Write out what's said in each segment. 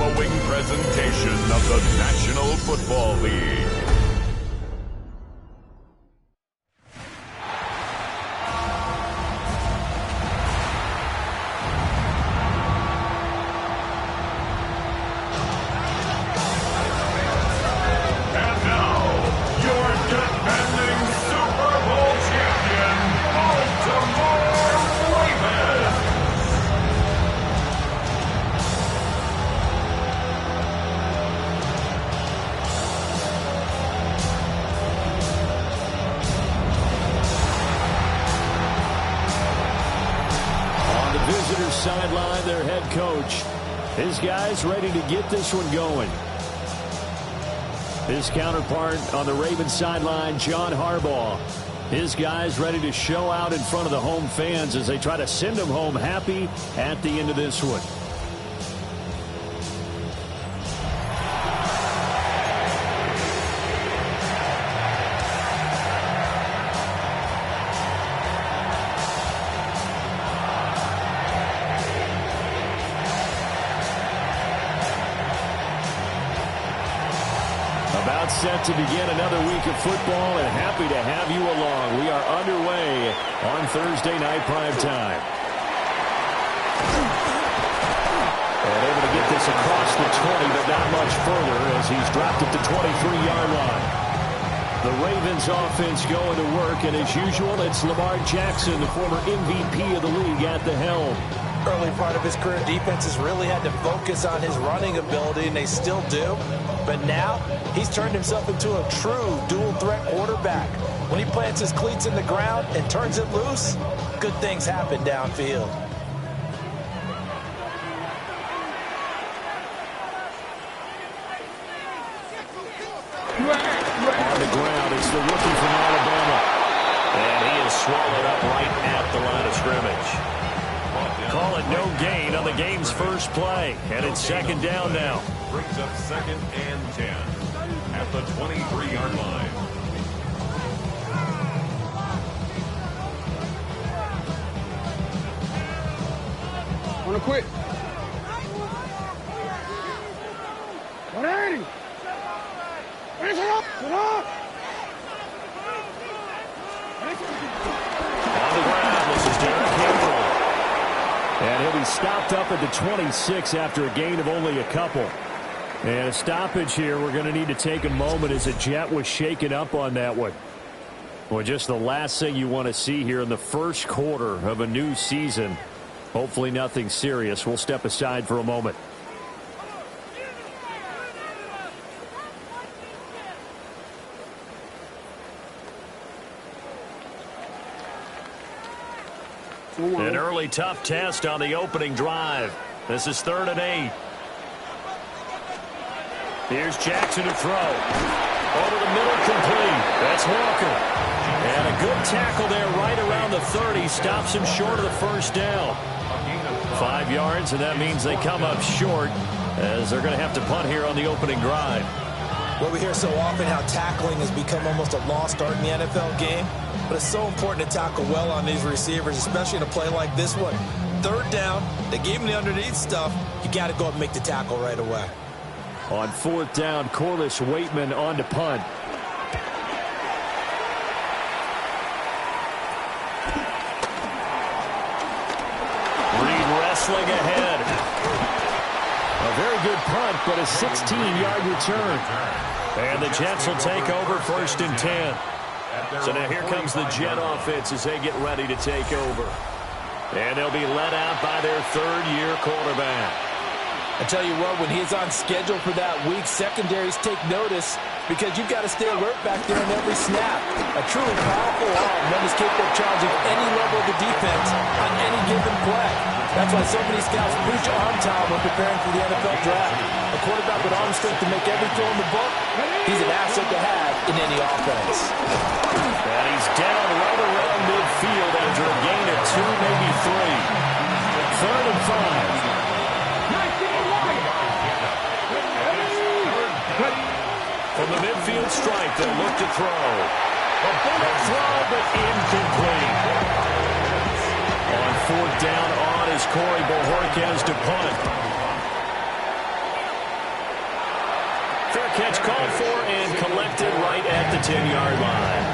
following presentation of the National Football League. Sideline, their head coach. His guys ready to get this one going. His counterpart on the Ravens sideline, John Harbaugh. His guys ready to show out in front of the home fans as they try to send them home happy at the end of this one. Set to begin another week of football, and happy to have you along. We are underway on Thursday night prime time. And able to get this across the 20, but not much further as he's dropped at the 23-yard line. The Ravens offense going to work, and as usual, it's Lamar Jackson, the former MVP of the league, at the helm. Early part of his career, defenses really had to focus on his running ability, and they still do. But now, he's turned himself into a true dual-threat quarterback. When he plants his cleats in the ground and turns it loose, good things happen downfield. On the ground, it's the rookie from Alabama. And he is swallowed up right at the line of scrimmage. Call it no gain on the game's first play. And it's second down now. Brings up 2nd and 10 at the 23-yard line. Wanna quit? 180. On the ground, this is Derrick Henry. And he'll be stopped up at the 26 after a gain of only a couple. And a stoppage here, we're going to need to take a moment as a Jet was shaken up on that one. Well, just the last thing you want to see here in the first quarter of a new season. Hopefully nothing serious. We'll step aside for a moment. An early tough test on the opening drive. This is 3rd and 8. Here's Jackson to throw. Over the middle, complete. That's Walker. And a good tackle there right around the 30. Stops him short of the first down. 5 yards, and that means they come up short as they're going to have to punt here on the opening drive. Well, we hear so often how tackling has become almost a lost art in the NFL game. But it's so important to tackle well on these receivers, especially in a play like this one. 3rd down, they gave him the underneath stuff. You got to go up and make the tackle right away. On 4th down, Corliss Waitman on to punt. Reed wrestling ahead. A very good punt, but a 16-yard return. And the Jets will take over 1st and 10. So now here comes the Jet offense as they get ready to take over. And they'll be led out by their 3rd-year quarterback. I tell you what, when he's on schedule for that week, secondaries take notice because you've got to stay alert back there on every snap. A truly powerful arm, one is capable of challenging any level of the defense on any given play. That's why so many scouts preach arm talent when preparing for the NFL draft. A quarterback with arm strength to make every throw in the book, he's an asset to have in any offense. And he's down right around midfield after a gain of 2, maybe 3. 3rd and 5. From the midfield stripe, they'll look to throw. A bullet throw, but incomplete. On 4th down, on is Corey Bojorquez to punt. Fair catch called for and collected right at the 10-yard line.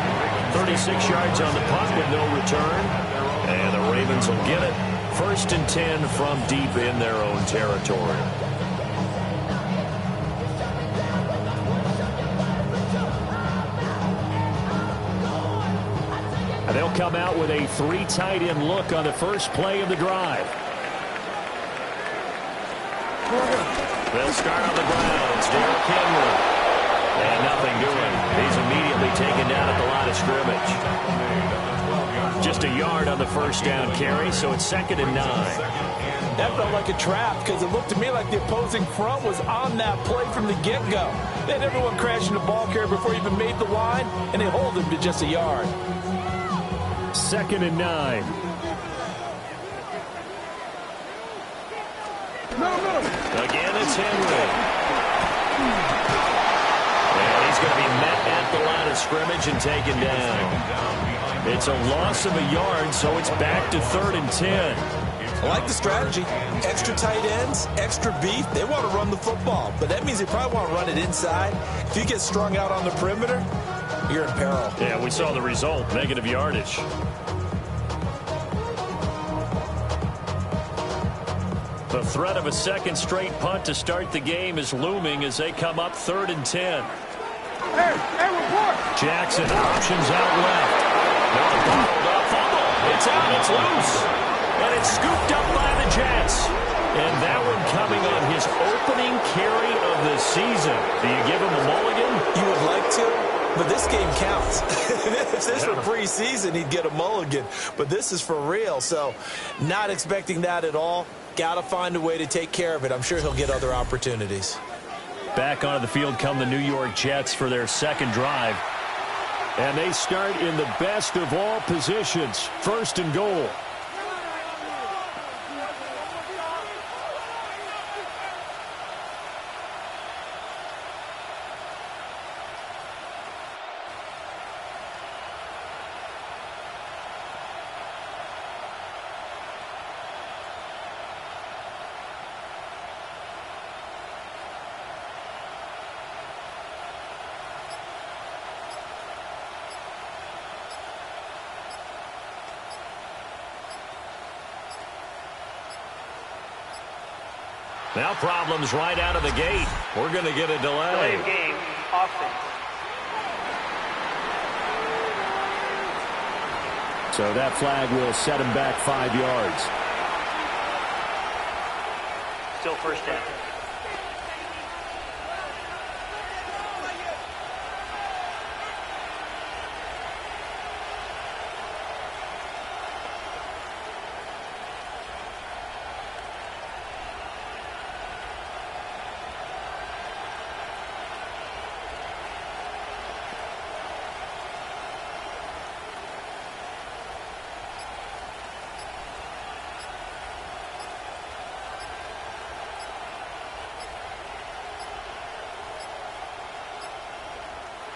36 yards on the punt with no return. And the Ravens will get it. 1st and 10 from deep in their own territory. And they'll come out with a 3 tight end look on the first play of the drive. They'll start on the ground. It's Derrick Henry. And nothing doing. He's immediately taken down at the line of scrimmage. Just a yard on the first down carry, so it's 2nd and 9. That felt like a trap because it looked to me like the opposing front was on that play from the get-go. They had everyone crashing the ball carrier before he even made the line, and they hold him to just a yard. 2nd and 9. Again, it's Henry. And he's going to be met at the line of scrimmage and taken down. It's a loss of a yard, so it's back to 3rd and 10. I like the strategy. Extra tight ends, extra beef. They want to run the football, but that means they probably want to run it inside. If you get strung out on the perimeter, you're in peril. Yeah, we saw the result, negative yardage. The threat of a second straight punt to start the game is looming as they come up 3rd and 10. Hey, report! Jackson options out left. Bottled up, fumble. It's out, it's loose. And it's scooped up by the Jets. And that one coming on his opening carry of the season. Do you give him a mulligan? You would like to, but this game counts. If this were preseason, he'd get a mulligan. But this is for real, so not expecting that at all. Got to find a way to take care of it. I'm sure he'll get other opportunities. Back onto the field come the New York Jets for their second drive. And they start in the best of all positions, 1st and goal. Now problems right out of the gate. We're going to get a delay. Game, offense. So that flag will set him back 5 yards. Still 1st down.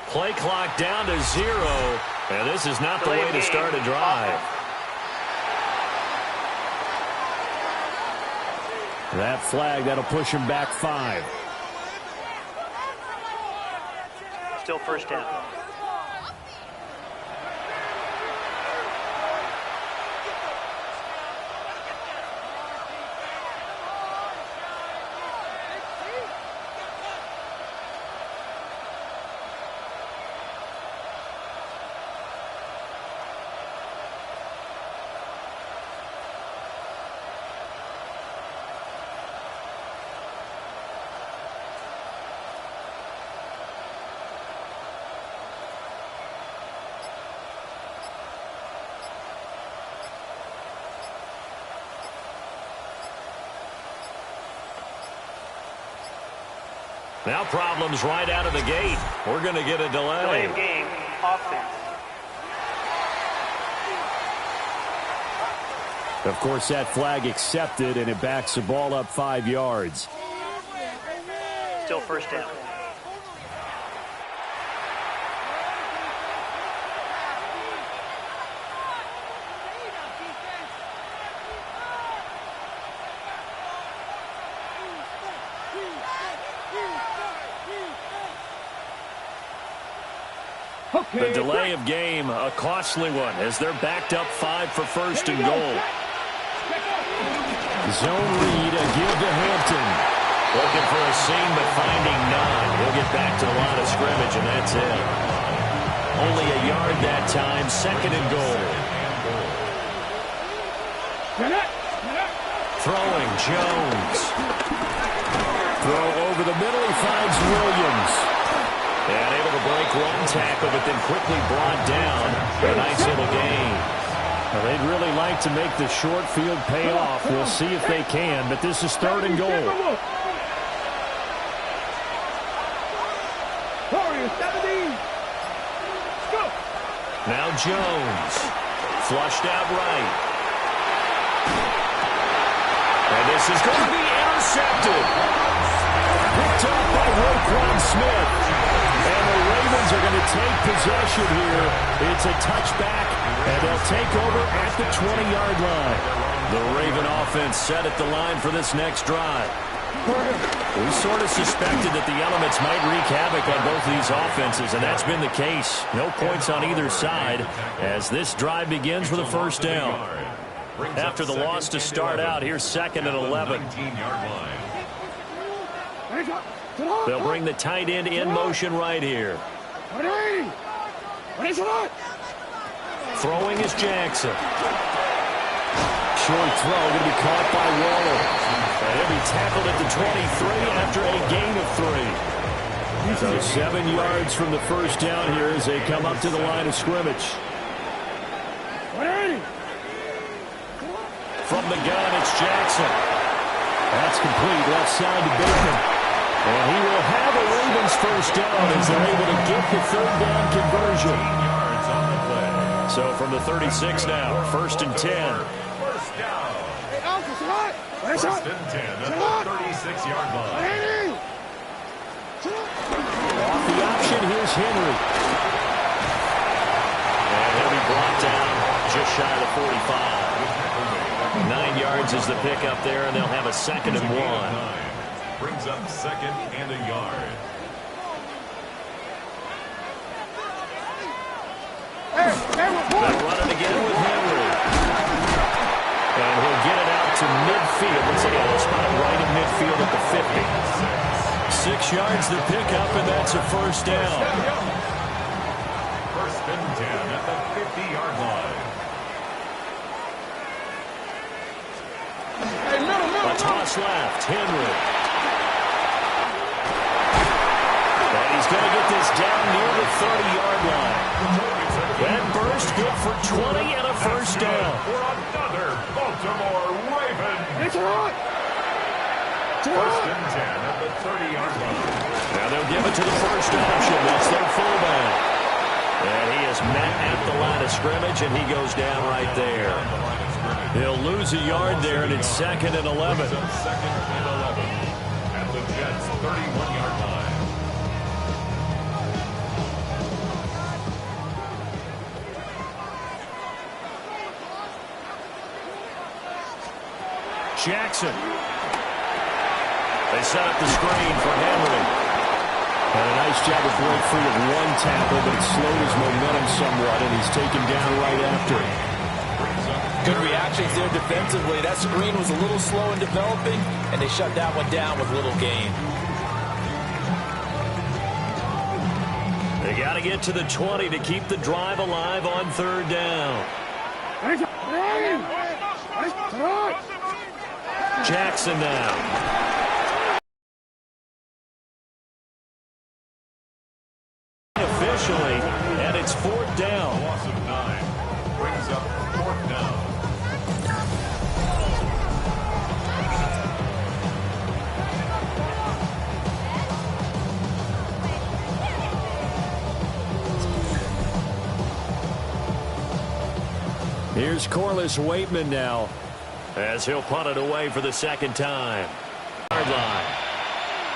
Play clock down to 0. And this is not the way to start a drive. That flag, that'll push him back 5. Still 1st down. Now problems right out of the gate. We're going to get a delay. Delay of game, offense. Of course, that flag accepted, and it backs the ball up 5 yards. Still 1st down. The delay of game, a costly one, as they're backed up 5 for first and goal. Zone read, a give to Hampton. Looking for a seam, but finding none. He'll get back to the line of scrimmage, and that's it. Only a yard that time, second and goal. Throwing, Jones. Throw over the middle, he finds Williams. And able to break one tackle, but then quickly brought down. A nice little gain. Well, they'd really like to make the short field pay off. We'll see if they can, but this is third and goal. Now Jones. Flushed out right. And this is going to be intercepted. Picked up by Roquan Smith. And the Ravens are going to take possession here. It's a touchback, and they'll take over at the 20-yard line. The Raven offense set at the line for this next drive. We sort of suspected that the elements might wreak havoc on both of these offenses, and that's been the case. No points on either side as this drive begins with a first down. After the loss to start out, here's second and 11. They'll bring the tight end in motion right here. Throwing is Jackson. Short throw going to be caught by Waller. And he'll be tackled at the 23 after a gain of 3. So 7 yards from the first down here as they come up to the line of scrimmage. From the gun, it's Jackson. That's complete, left side to Bateman. And he will have a Ravens first down as they're able to get the third down conversion. So from the 36 now, first and 10. First and 10 at the 36-yard line. Off the option, here's Henry. And he'll be brought down just shy of the 45. 9 yards is the pickup there, and they'll have a second and 1. Brings up second and a yard. They'll run it again with Henry. And he'll get it out to midfield. Looks like a spot right in midfield at the 50. 6 yards the pickup, and that's a first down. First and 10 at the 50-yard line. A toss left, Henry. And he's going to get this down near the 30-yard line. That burst good for 20 and a first down. For another Baltimore Raven. First and 10 at the 30-yard line. Now they'll give it to the first option. That's their fullback. And he is met at the line of scrimmage, and he goes down right there. He'll lose a yard there, and it's second and 11. Second and 11 at the Jets' 31-yard line. Jackson. They set up the screen for Henry. And a nice job of break free of one tackle, but it slowed his momentum somewhat, and he's taken down right after it. Good reactions there defensively. That screen was a little slow in developing, and they shut that one down with little gain. They got to get to the 20 to keep the drive alive on third down. Jackson now. Officially, and it's fourth down. Loss of 9 brings up fourth down. Here's Corliss Waitman now, as he'll punt it away for the second time. Yard line.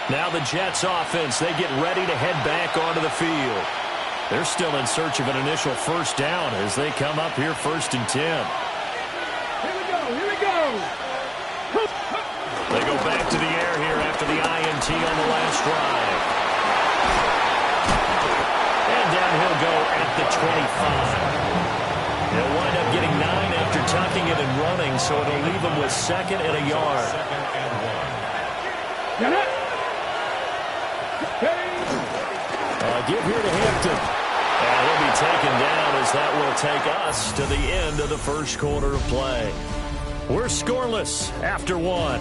Now the Jets offense, they get ready to head back onto the field. They're still in search of an initial first down as they come up here first and 10. Here we go. They go back to the air here after the INT on the last drive. And down he'll go the 25. They'll wind up getting 9 after tucking it and running, so it'll leave them with 2nd and a yard. Give here to Hampton. And he'll be taken down as that will take us to the end of the first quarter of play. We're scoreless after 1.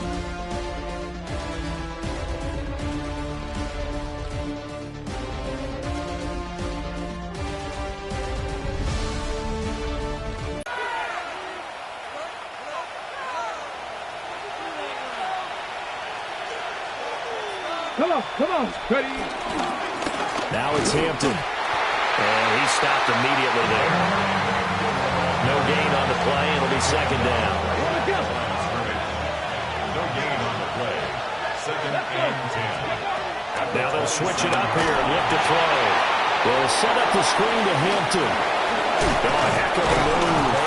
Come on, ready. Now it's Hampton. And he stopped immediately there. No gain on the play. It'll be 2nd down. No gain on the play. 2nd and 10. Now they'll switch it up here and look to throw. They'll set up the screen to Hampton. Oh, a heck of a move.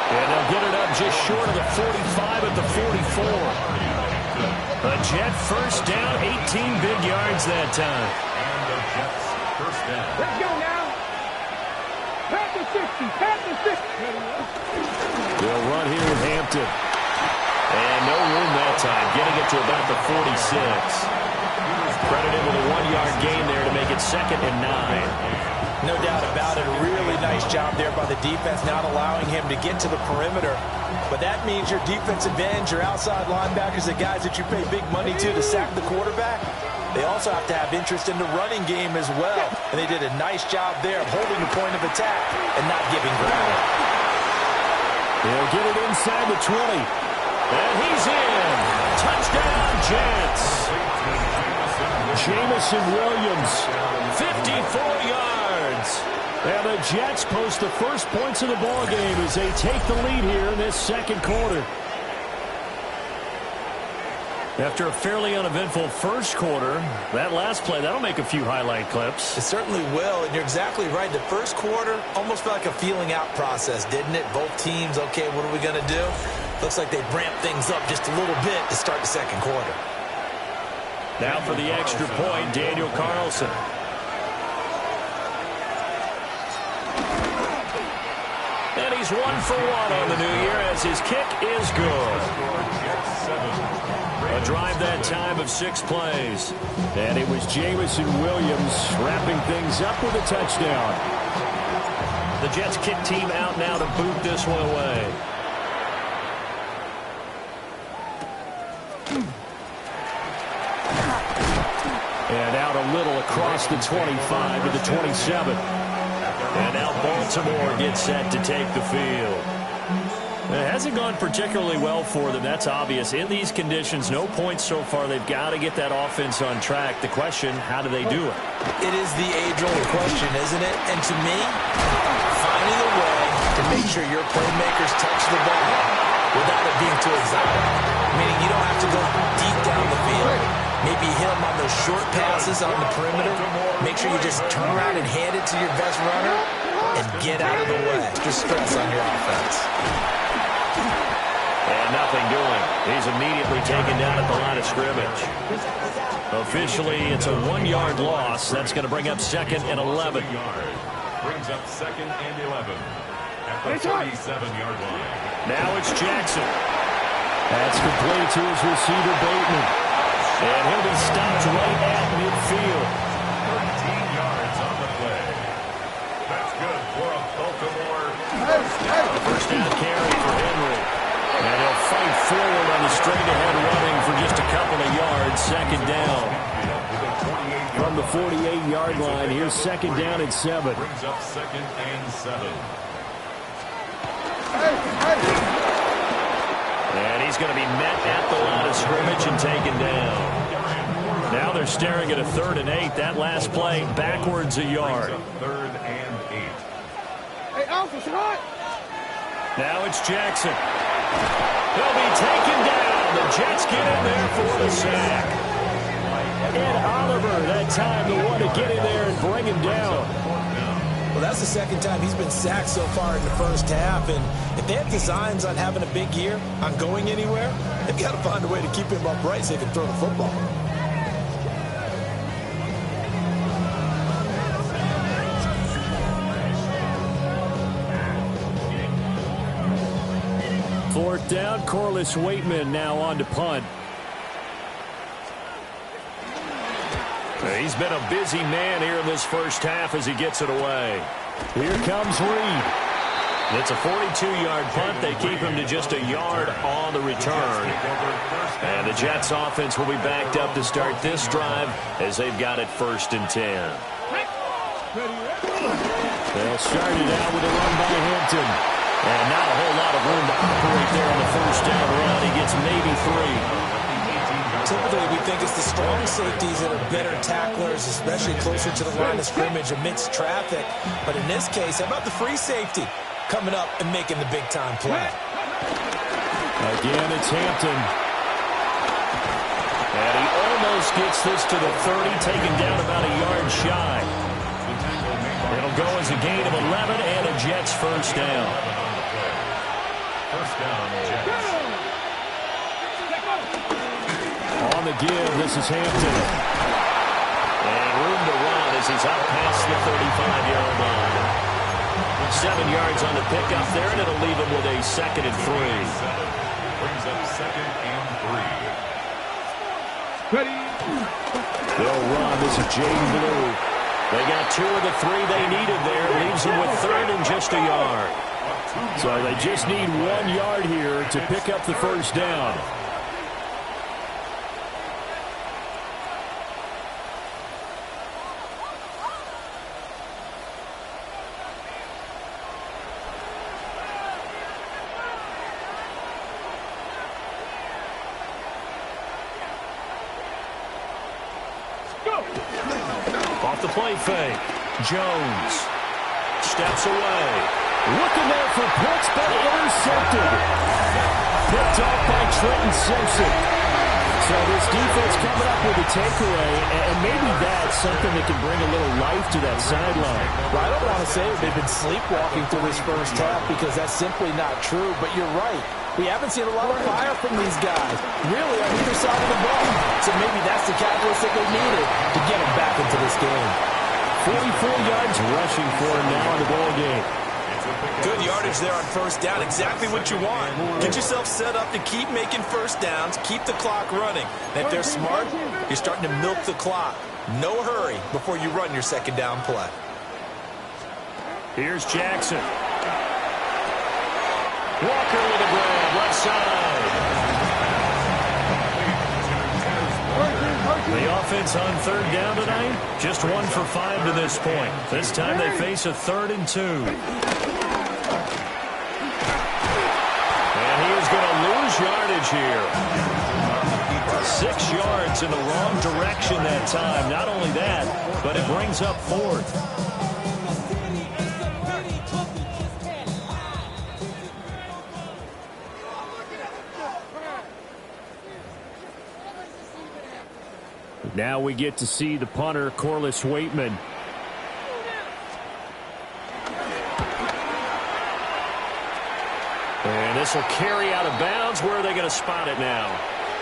And they'll get it up just short of the 45 at the 44. A Jet first down, 18 big yards that time. And the Jets first down. Let's go now. Pat the 60. Pat the 60. They'll run here with Hampton. And no room that time, getting it to about the 46. Credited with a 1-yard gain there to make it 2nd and 9. No doubt about it. A really nice job there by the defense, not allowing him to get to the perimeter. But that means your defensive ends, your outside linebackers, the guys that you pay big money to sack the quarterback, they also have to have interest in the running game as well. And they did a nice job there of holding the point of attack and not giving ground. They'll get it inside the 20. And he's in. Touchdown, Jets. Jameson Williams, 54 yards. And the Jets post the first points of the ballgame as they take the lead here in this second quarter. After a fairly uneventful first quarter, that last play, that'll make a few highlight clips. It certainly will, and you're exactly right. The first quarter almost felt like a feeling out process, didn't it? Both teams, okay, what are we going to do? Looks like they ramped things up just a little bit to start the second quarter. Now for the extra point, Daniel Carlson. And he's 1 for 1 on the new year as his kick is good. A drive that time of 6 plays. And it was Jameson Williams wrapping things up with a touchdown. The Jets kick team out now to boot this one away. And out a little across the 25 to the 27. And now Baltimore gets set to take the field. It hasn't gone particularly well for them. That's obvious. In these conditions, no points so far. They've got to get that offense on track. The question, how do they do it? It is the age-old question, isn't it? And to me, finding a way to make sure your playmakers touch the ball without it being too exotic. Meaning you don't have to go deep down the field. Maybe hit them on those short passes on the perimeter. Make sure you just turn around and hand it to your best runner and get out of the way. Just stress on your offense. And nothing doing. He's immediately taken down at the line of scrimmage. Officially, it's a 1-yard loss. That's going to bring up 2nd and 11. Brings up 2nd and 11 at the 37-yard line. Now it's Jackson. That's complete to his receiver, Bateman. And he'll be stopped right at midfield. 13 yards on the play. That's good for a Baltimore First down carry for Henry. And he'll fight forward on the straight-ahead running for just a couple of yards. 2nd down. From the 48-yard line, here's 2nd down and 7. Brings up 2nd and 7. And he's going to be met at the line of scrimmage and taken down. Now they're staring at a 3rd and 8. That last play backwards a yard. 3rd and 8. Hey, Alpha, what? Now it's Jackson. He'll be taken down. The Jets get in there for the sack. And Oliver, that time, the one to get in there and bring him down. Well, that's the 2nd time he's been sacked so far in the first half. And if they have designs on having a big year, on going anywhere, they've got to find a way to keep him upright so he can throw the football. fourth down. Corliss Waitman now on to punt. He's been a busy man here in this first half as he gets it away. Here comes Reed. It's a 42-yard punt. They keep him to just a yard on the return. And the Jets offense will be backed up to start this drive as they've got it 1st and 10. They'll start it out with a run by Hampton. And not a whole lot of room to operate there on the first down run. He gets maybe 3. Typically, we think it's the strong safeties that are better tacklers, especially closer to the line of scrimmage amidst traffic. But in this case, how about the free safety coming up and making the big-time play? Again, it's Hampton. And he almost gets this to the 30, taken down about a yard shy. It'll go as a gain of 11 and a Jets first down. First down, Jets. On the give, this is Hampton. And room to run as he's out past the 35-yard line. 7 yards on the pickup there, and it'll leave him with a 2nd and 3. Brings up 2nd and 3. Ready. They'll run. This is Jaden Blue. They got 2 of the 3 they needed there. Leaves them with 3rd and just a yard. So they just need 1 yard here to pick up the first down. Off the play fake. Jones steps away. Looking there for Pitts, but intercepted. Picked off by Trenton Simpson. So this defense coming up with a takeaway, and maybe that's something that can bring a little life to that sideline. Well, I don't want to say they've been sleepwalking through this first half because that's simply not true, but you're right. We haven't seen a lot of fire from these guys, really, on either side of the ball. So maybe that's the catalyst that they needed to get them back into this game. 44 yards rushing for him now in the ball game. Good yardage there on first down, exactly what you want. Get yourself set up to keep making first downs, keep the clock running. And if they're smart, you're starting to milk the clock. No hurry before you run your second down play. Here's Jackson. Walker with a grab, left side. The offense on 3rd down tonight, just 1 for 5 to this point. This time they face a 3rd and 2. And he is going to lose yardage here. 6 yards in the wrong direction that time. Not only that, but it brings up 4th. Now we get to see the punter, Corliss Waitman. And this will carry out of bounds. Where are they going to spot it now?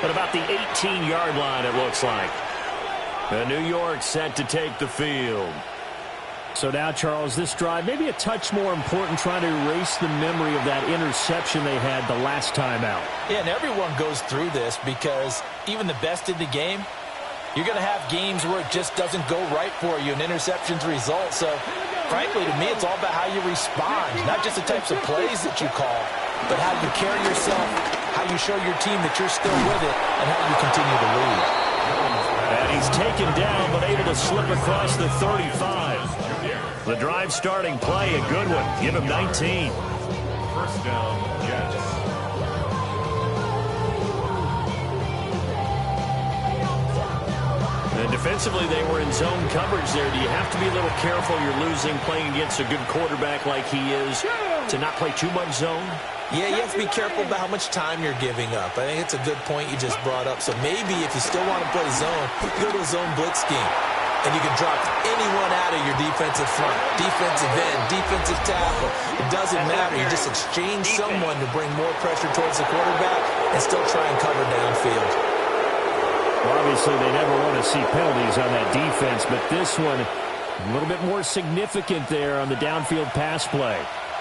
At about the 18-yard line, it looks like. And New York set to take the field. So now, Charles, this drive maybe a touch more important, trying to erase the memory of that interception they had the last time out. Yeah, and everyone goes through this because even the best in the game, you're going to have games where it just doesn't go right for you, and interceptions result. So, frankly, to me, it's all about how you respond, not just the types of plays that you call, but how you carry yourself, how you show your team that you're still with it, and how you continue to lead. And he's taken down, but able to slip across the 35. The drive starting play, a good one. Give him 19. First down, Jets. And defensively, they were in zone coverage there. Do you have to be a little careful? You're losing, playing against a good quarterback like he is, to not play too much zone? Yeah, you have to be careful about how much time you're giving up. I think it's a good point you just brought up. So maybe if you still want to play zone, go to a zone blitz scheme. And you can drop anyone out of your defensive front, defensive end, defensive tackle. It doesn't matter. You just exchange someone to bring more pressure towards the quarterback and still try and cover downfield. Well, obviously, they never want to see penalties on that defense, but this one a little bit more significant there on the downfield pass play.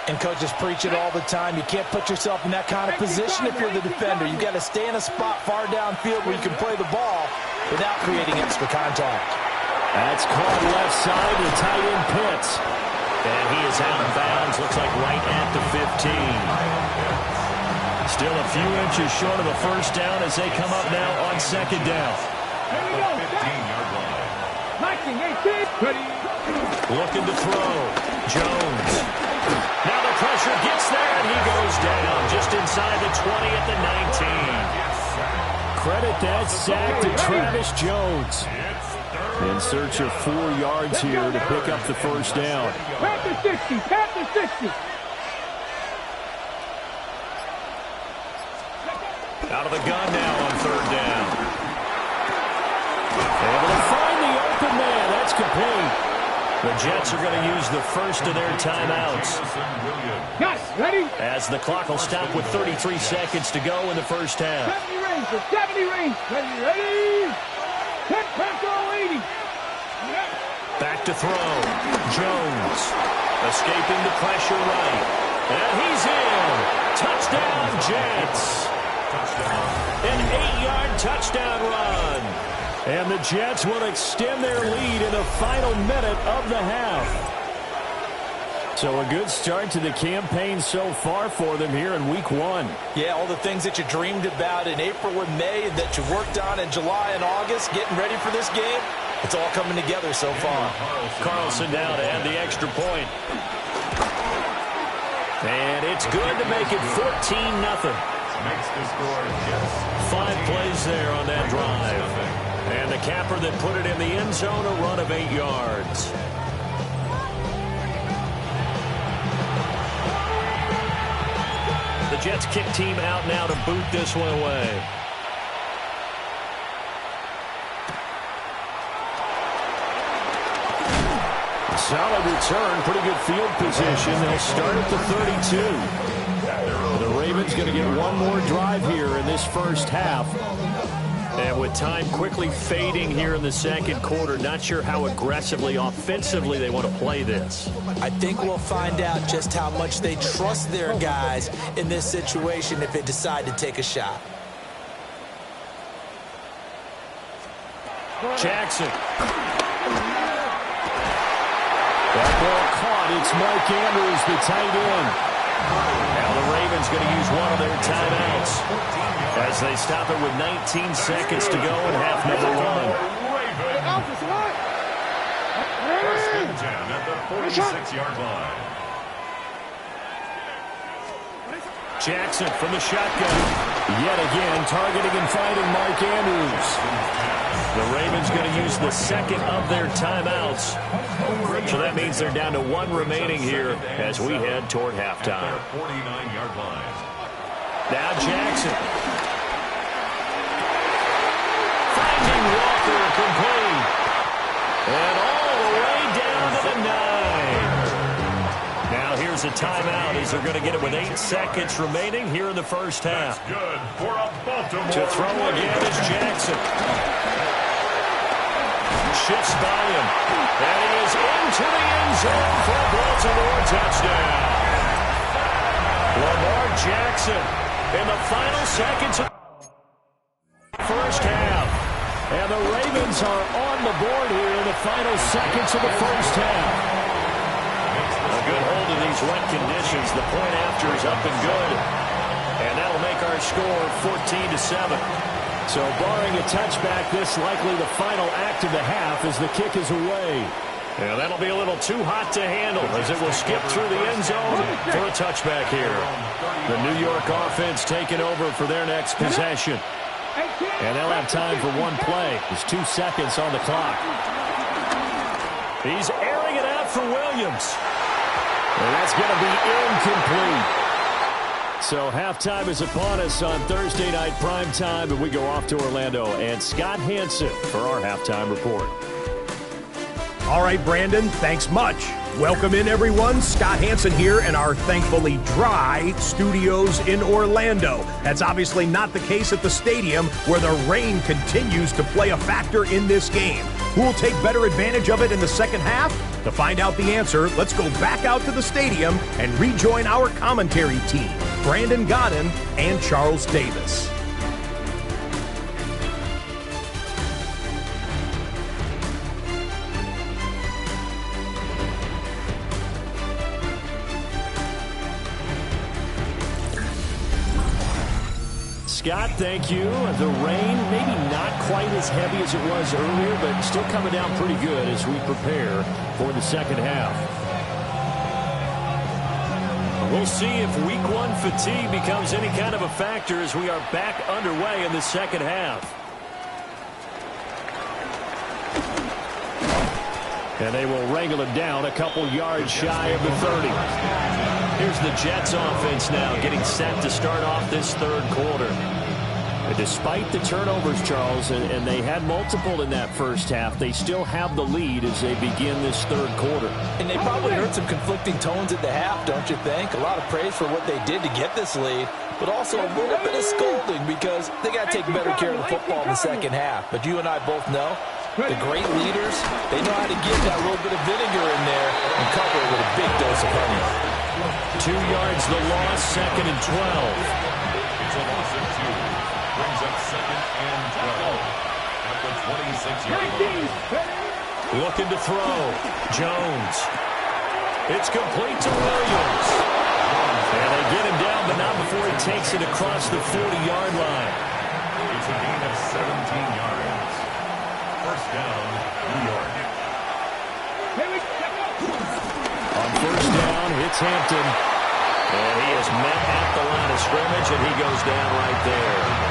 And coaches preach it all the time. You can't put yourself in that kind of position if you're the defender. You've got to stay in a spot far downfield where you can play the ball without creating extra contact. That's caught left side to tight end Pitts. And he is out of bounds. Looks like right at the 15. Still a few inches short of a first down as they come up now on second down. Here we go. 15-yard line. Marking 18. Ready. Looking to throw. Jones. Now the pressure gets there, and he goes down just inside the 20 at the 19. Credit that sack to Travis Jones. In search of 4 yards here to pick up the first down. Panther 60. Panther 60. Out of the gun now on third down. Able to find the open man. That's complete. The Jets are going to use the first of their timeouts. Got it. Ready? As the clock will stop with 33 seconds to go in the first half. 70 range. 70 range. Ready. 10 Panther 80. Back to throw. Jones. Escaping the pressure right. And he's in. Touchdown, Jets. An 8-yard touchdown run. And the Jets will extend their lead in the final minute of the half. So a good start to the campaign so far for them here in week 1. Yeah, all the things that you dreamed about in April and May and that you worked on in July and August, getting ready for this game, it's all coming together so far. Carlson down to add the extra point. And it's good to make it 14-0. Makes the score Jets. 5 plays there on that drive. And the capper that put it in the end zone, a run of 8 yards. The Jets kick team out now to boot this one away. Solid return, pretty good field position. They'll start at the 32. The Ravens going to get one more drive here in this first half. And with time quickly fading here in the second quarter, not sure how aggressively, offensively they want to play this. I think we'll find out just how much they trust their guys in this situation if they decide to take a shot. Jackson. That ball caught. It's Mike Andrews, the tight end. Now the Ravens going to use one of their timeouts as they stop it with 19 seconds to go in half number 1. First and 10 at the 46-yard line. Jackson from the shotgun. Yet again, targeting and finding Mike Andrews. The Ravens going to use the second of their timeouts. So that means they're down to 1 remaining here as we head toward halftime. 49-yard line. Now Jackson. Finding Walker complete. And all the way down to the 9. Now here's a timeout as they're going to get it with 8 seconds remaining here in the first half. That's good for a Baltimore. To throw again is Jackson. Shifts by him. And he is into the end zone for a Baltimore touchdown. Lamar Jackson in the final seconds of the first half. And the Ravens are on the board here in the final seconds of the first half. A good hold of these wet conditions. The point after is up and good. And that'll make our score 14-7. So barring a touchback, this likely the final act of the half as the kick is away. Yeah, that'll be a little too hot to handle as it will skip through the end zone for a touchback here. The New York offense taking over for their next possession. And they'll have time for one play. There's 2 seconds on the clock. He's airing it out for Williams. And that's going to be incomplete. So halftime is upon us on Thursday night primetime, and we go off to Orlando. And Scott Hanson for our halftime report. All right, Brandon, thanks much. Welcome in, everyone. Scott Hanson here in our thankfully dry studios in Orlando. That's obviously not the case at the stadium, where the rain continues to play a factor in this game. Who will take better advantage of it in the second half? To find out the answer, let's go back out to the stadium and rejoin our commentary team, Brandon Godden and Charles Davis. Scott, thank you. The rain, maybe not quite as heavy as it was earlier, but still coming down pretty good as we prepare for the second half. We'll see if week one fatigue becomes any kind of a factor as we are back underway in the second half. And they will wrangle it down a couple yards shy of the 30. Here's the Jets offense now getting set to start off this third quarter. And despite the turnovers, Charles, and they had multiple in that first half, they still have the lead as they begin this third quarter. And they probably heard some conflicting tones at the half, don't you think? A lot of praise for what they did to get this lead, but also a little bit of scolding because they got to take better care of the football in the second half. But you and I both know the great leaders, they know how to give that little bit of vinegar in there and cover it with a big dose of honey. 2 yards the loss, 2nd and 12. It's a loss of 2. Brings up 2nd and 12 at the 26-yard line. Looking to throw. Jones. It's complete to Williams. And they get him down, but not before he takes it across the 40-yard line. It's a gain of 17 yards. First down, New York. On first down, it's Hampton. And he is met at the line of scrimmage, and he goes down right there.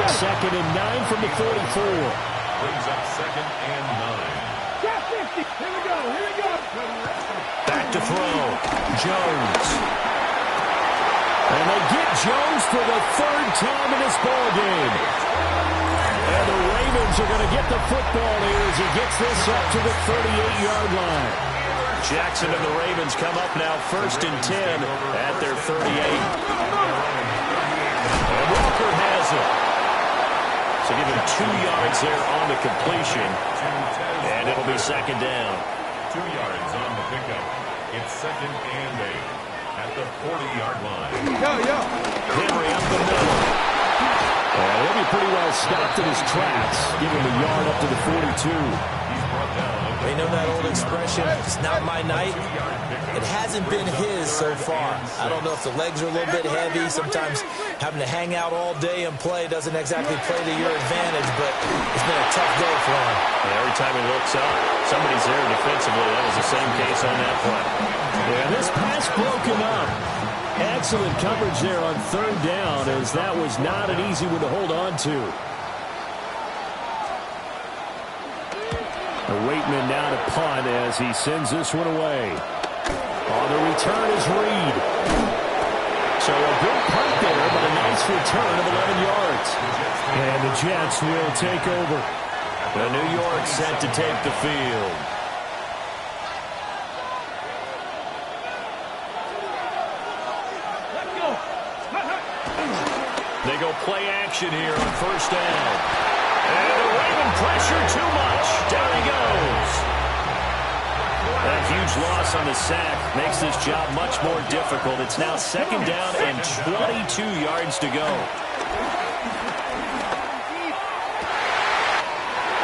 2nd and 9 from the 44. Brings up 2nd and 9. Here we go. Back to throw. Jones. And they get Jones for the 3rd time in this ball game. And the Ravens are going to get the football here as he gets this up to the 38-yard line. Jackson and the Ravens come up now 1st and 10 at their 38. And Walker has it. So give him 2 yards there on the completion. And it'll be 2nd down. 2 yards on the pickup. It's 2nd and 8 at the 40-yard line. Henry up the middle. And he'll be pretty well stopped in his tracks. Give him a yard up to the 42. He's brought down. They know that old expression, it's not my night. It hasn't been his so far. I don't know if the legs are a little bit heavy. Sometimes having to hang out all day and play doesn't exactly play to your advantage, but it's been a tough day for him. And every time he looks up, somebody's there defensively. That was the same case on that play. And this pass broken up. Excellent coverage there on 3rd down, as that was not an easy one to hold on to. The Waitman now to punt as he sends this one away. On the return is Reed. So a good punt there, but a nice return of 11 yards. And the Jets will take over. The New York set to take the field. They go play action here on 1st down. And the Raven pressure too much. Down he goes. A huge loss on the sack makes this job much more difficult. It's now 2nd down and 22 yards to go.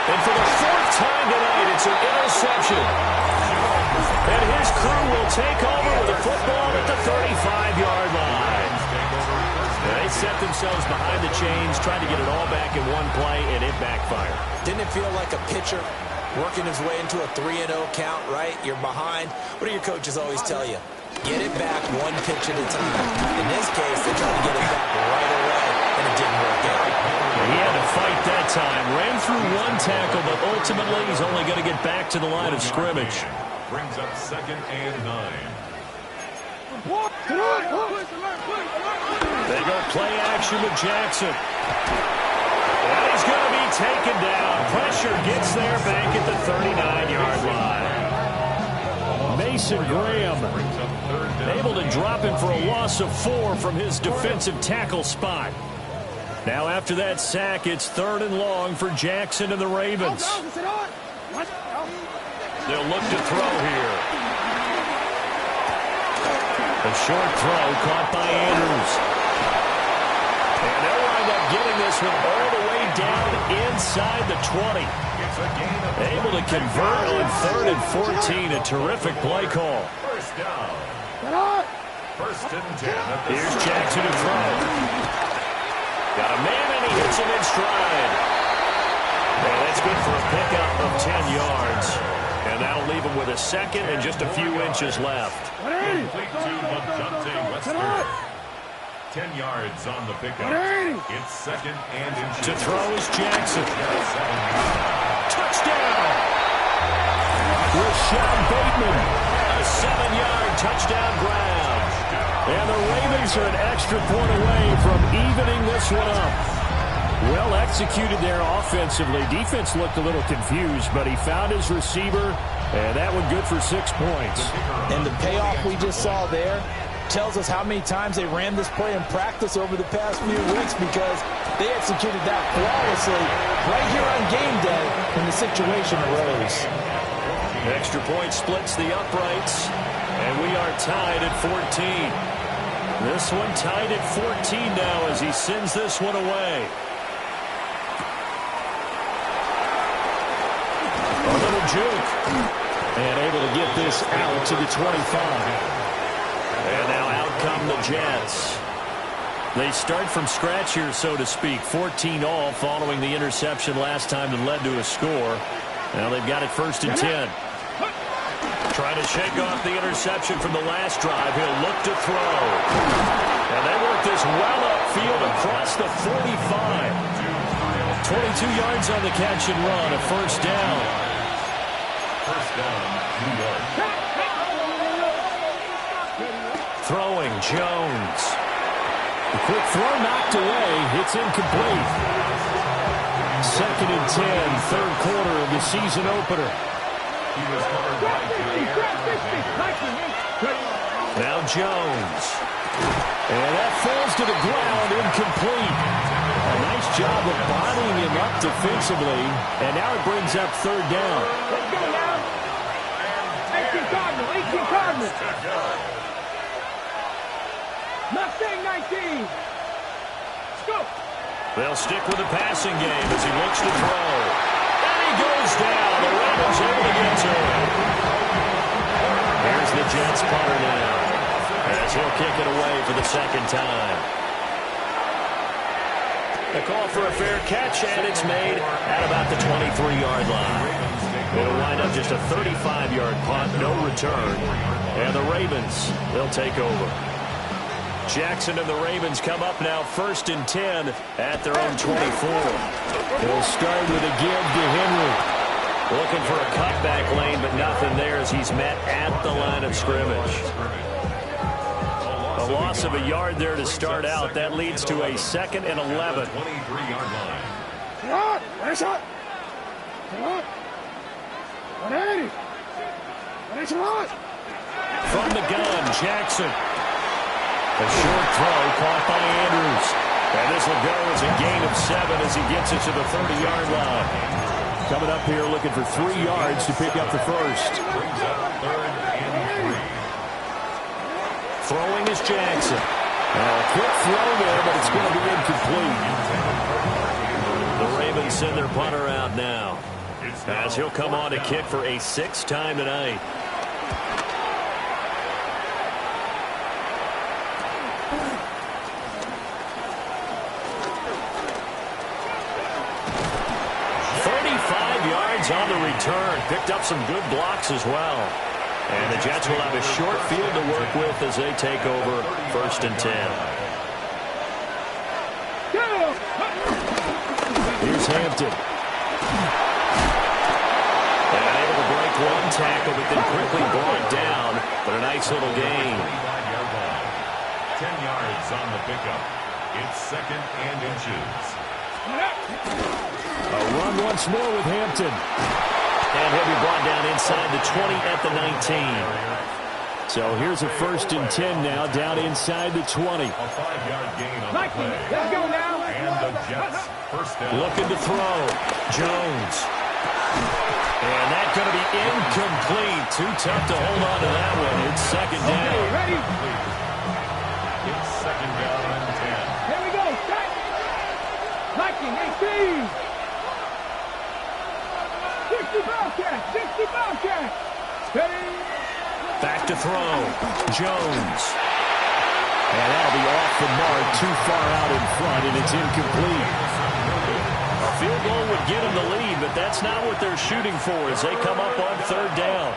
And for the 4th time tonight, it's an interception. And his crew will take over with the football at the 35-yard line. They set themselves behind the chains, trying to get it all back in one play, and it backfired. Didn't it feel like a pitcher working his way into a 3-0 count, right? You're behind. What do your coaches always tell you? Get it back one pitch at a time. In this case, they tried to get it back right away, and it didn't work out. He had to fight that time. Ran through one tackle, but ultimately he's only going to get back to the line of scrimmage. Brings up 2nd and 9. They go play action with Jackson. And he's going to be taken down. Pressure gets there back at the 39-yard line. Mason Graham able to drop him for a loss of 4 from his defensive tackle spot. Now after that sack, it's 3rd and long for Jackson and the Ravens. They'll look to throw here. A short throw caught by Andrews. And they'll wind up getting this one all the way down inside the 20. Able to convert on 3rd and 14. A terrific play call. First down. First and 10. Here's Jackson to throw. Got a man, and he hits him in stride. And that's good for a pickup of 10 yards. And that'll leave him with a second and just a few inches left. Complete to Montante Western. 10 yards on the pickup. It's 2nd and inches. To throw is Jackson. Touchdown! Rashad Bateman. A 7-yard touchdown grab. And the Ravens are an extra point away from evening this one up. Well executed there offensively. Defense looked a little confused, but he found his receiver, and that one good for 6 points. And the payoff we just saw there tells us how many times they ran this play in practice over the past few weeks, because they executed that flawlessly right here on game day when the situation arose. Extra point splits the uprights, and we are tied at 14. This one tied at 14 now as he sends this one away. A little juke. And able to get this out to the 25. And now out come the Jets. They start from scratch here, so to speak. 14 all following the interception last time that led to a score. Now they've got it 1st and 10. Trying to shake off the interception from the last drive. He'll look to throw. And they work this well upfield across the 45. 22 yards on the catch and run, a 1st down. First down, New York. Throwing, Jones. The quick throw knocked away. It's incomplete. 2nd and 10, 3rd quarter of the season opener. He was covered by Now Jones. And that falls to the ground, incomplete. A nice job of bodying him up defensively. And now it brings up 3rd down. Let's go now. 18 Cardinals. Mustang 19. Let's go. They'll stick with the passing game as he looks to throw. And he goes down. The Ravens able to get to him. Here's the Jets punter now, as he'll kick it away for the 2nd time. A call for a fair catch, and it's made at about the 23-yard line. It'll wind up just a 35-yard punt, no return. And the Ravens, they'll take over. Jackson and the Ravens come up now 1st and 10 at their own 24. They'll start with a give to Henry. Looking for a cutback lane, but nothing there as he's met at the line of scrimmage. A loss of a yard there to start out. That leads to a 2nd and 11. 23-yard line. From the gun, Jackson. A short throw caught by Andrews. And this will go as a gain of 7 as he gets it to the 30-yard line. Coming up here looking for 3 yards to pick up the 1st. Brings up 3rd and 3. Throwing is Jackson. A quick throw there, but it's going to be incomplete. The Ravens send their punter out now, as he'll come on to kick for a 6th time tonight. On the return, picked up some good blocks as well. And the Jets will have a short field to work with as they take over 1st and 10. Here's Hampton. And able to break one tackle, but then quickly brought down. But a nice little gain. 10 yards on the pickup. It's 2nd and inches. A run once more with Hampton. And he'll be brought down inside the 20 at the 19. So here's a 1st and 10 now, down inside the 20. A 5-yard gain on the Nike, play. let's go now. And the Jets first down. Looking to throw. Jones. And that's going to be incomplete. Too tough to hold on to that one. It's 2nd down. Okay, ready? It's 2nd down and 10. Here we go. Set. Nike, 18. 60 Bobcat. 60 Bobcat. Steady. Back to throw. Jones. And that'll be off the mark, too far out in front, and it's incomplete. A field goal would get them the lead, but that's not what they're shooting for as they come up on 3rd down.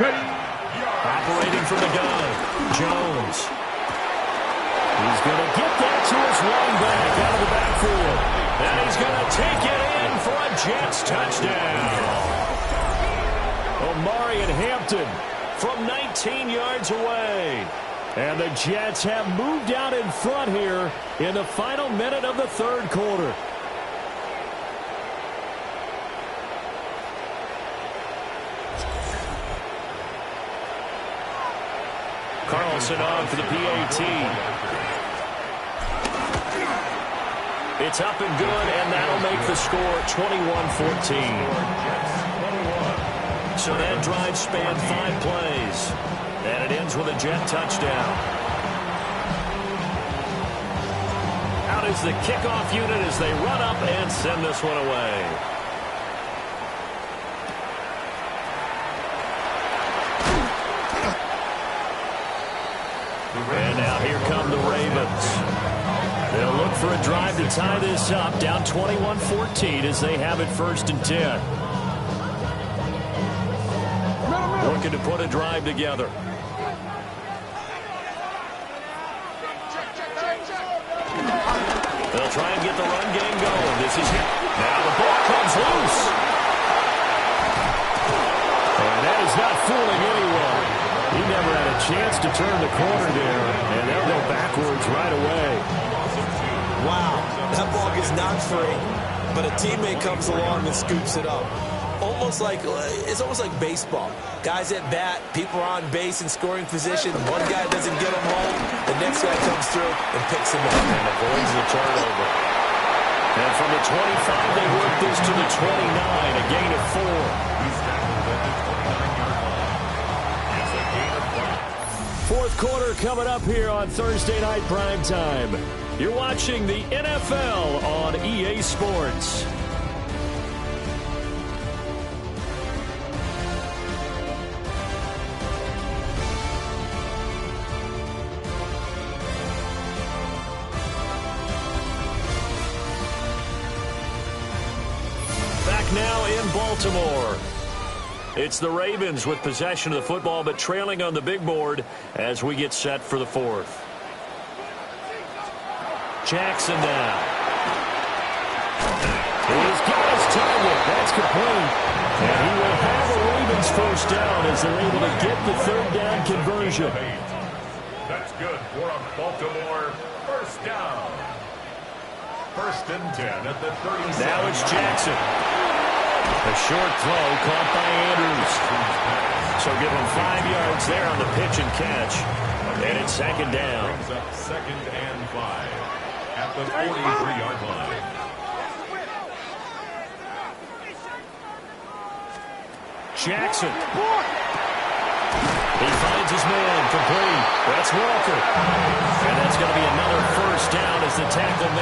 Operating from the gun, Jones. He's going to get that to his running back out of the backfield. And he's going to take it in for a Jets touchdown. Omarion Hampton from 19 yards away. And the Jets have moved out in front here in the final minute of the 3rd quarter. Carlson on for the PAT. It's up and good, and that'll make the score 21-14. So that drive spanned 5 plays. And it ends with a Jet touchdown. Out is the kickoff unit as they run up and send this one away. And now here come the Ravens. They'll look for a drive to tie this up, down 21-14 as they have it 1st and 10. Looking to put a drive together. They'll try and get the run game going. This is it. Now the ball comes loose. And that is not fooling anyone. He never had a chance to turn the corner there, and they'll go backwards right away. Wow, that ball gets knocked free, but a teammate comes along and scoops it up. It's almost like baseball. Guys at bat, people are on base in scoring position. One guy doesn't get them home. The next guy comes through and picks him up and avoids the turnover. And from the 25, they work this to the 29, a gain of 4. He's tackled at the 29-yard line. It's a gain of 4th quarter coming up here on Thursday Night Primetime. You're watching the NFL on EA Sports. Now in Baltimore. It's the Ravens with possession of the football, but trailing on the big board as we get set for the 4th. Jackson now. He's got his target. That's complete. And he will have a Ravens 1st down as they're able to get the 3rd down conversion. That's good for a Baltimore 1st down. 1st and 10 at the 37. Now it's Jackson. A short throw caught by Andrews. So give him 5 yards there on the pitch and catch. And it's 2nd down. Brings up 2nd and 5 at the 43-yard line. Jackson. He finds his man complete. That's Walker. And that's going to be another 1st down as the tackle made.